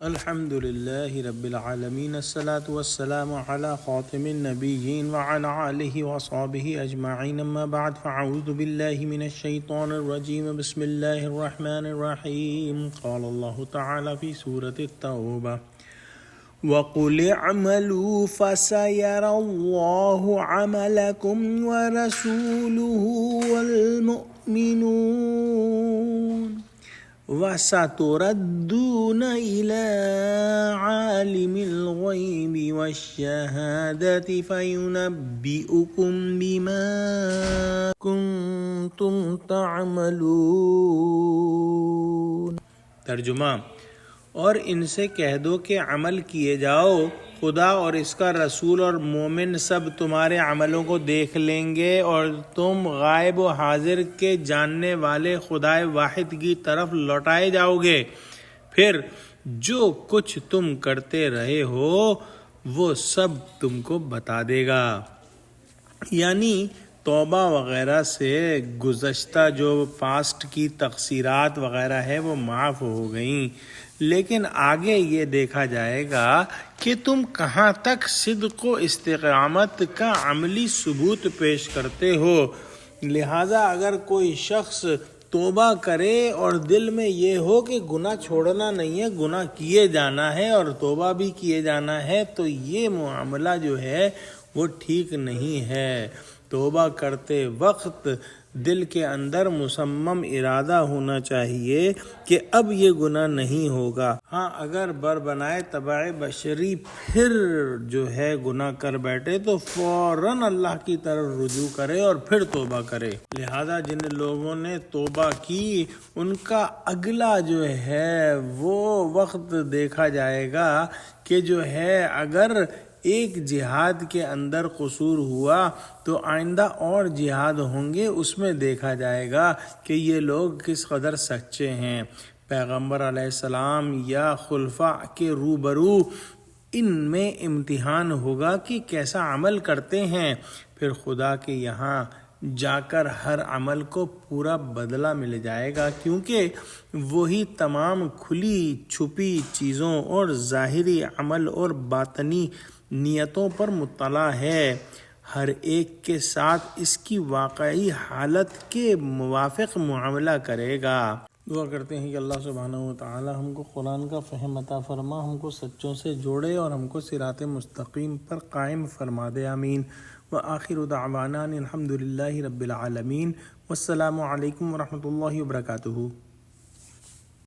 الحمد لله رب العالمين الصلاة والسلام على خاتم النبيين وعلى آله وصحبه أجمعين أما بعد فأعوذ بالله من الشيطان الرجيم بسم الله الرحمن الرحيم قال الله تعالى في سورة التوبة وَقُلِ اعْمَلُوا فَسَيَرَى اللَّهُ عَمَلَكُمْ وَرَسُولُهُ وَالْمُؤْمِنُونَ وَسَتُرَدُّونَ إِلَى عَالِمِ الْغَيْبِ وَالشَّهَادَةِ فَيُنَبِّئُكُم بِمَا كُنتُمْ تَعْمَلُونَ۔ ترجمہ: اور ان سے کہہ دو کہ عمل کیے جاؤ، خدا اور اس کا رسول اور مومن سب تمہارے عملوں کو دیکھ لیں گے اور تم غائب و حاضر کے جاننے والے خدائے واحد کی طرف لوٹائے جاؤ گے، پھر جو کچھ تم کرتے رہے ہو وہ سب تم کو بتا دے گا۔ یعنی توبہ وغیرہ سے گزشتہ جو پاسٹ کی تقصیرات وغیرہ ہے وہ معاف ہو گئیں، لیکن آگے یہ دیکھا جائے گا کہ تم کہاں تک صدق و استقامت کا عملی ثبوت پیش کرتے ہو۔ لہٰذا اگر کوئی شخص توبہ کرے اور دل میں یہ ہو کہ گناہ چھوڑنا نہیں ہے، گناہ کیے جانا ہے اور توبہ بھی کیے جانا ہے، تو یہ معاملہ جو ہے وہ ٹھیک نہیں ہے۔ توبہ کرتے وقت دل کے اندر مصمم ارادہ ہونا چاہیے کہ اب یہ گناہ نہیں ہوگا۔ ہاں، اگر بربنائے طبع بشری پھر جو ہے گناہ کر بیٹھے تو فوراً اللہ کی طرف رجوع کرے اور پھر توبہ کرے۔ لہذا جن لوگوں نے توبہ کی ان کا اگلا جو ہے وہ وقت دیکھا جائے گا کہ جو ہے اگر ایک جہاد کے اندر قصور ہوا تو آئندہ اور جہاد ہوں گے، اس میں دیکھا جائے گا کہ یہ لوگ کس قدر سچے ہیں۔ پیغمبر علیہ السلام یا خلفاء کے روبرو ان میں امتحان ہوگا کہ کیسا عمل کرتے ہیں، پھر خدا کے یہاں جا کر ہر عمل کو پورا بدلہ مل جائے گا، کیونکہ وہی تمام کھلی چھپی چیزوں اور ظاہری عمل اور باطنی نیتوں پر مطلع ہے، ہر ایک کے ساتھ اس کی واقعی حالت کے موافق معاملہ کرے گا۔ دعا کرتے ہیں کہ اللہ سبحانہ و تعالی ہم کو قرآن کا فہم عطا فرما، ہم کو سچوں سے جوڑے اور ہم کو صراط مستقیم پر قائم فرما دے، آمین۔ وآخر دعوانا الحمد للہ رب العالمین، والسلام علیکم ورحمۃ اللہ وبرکاتہ۔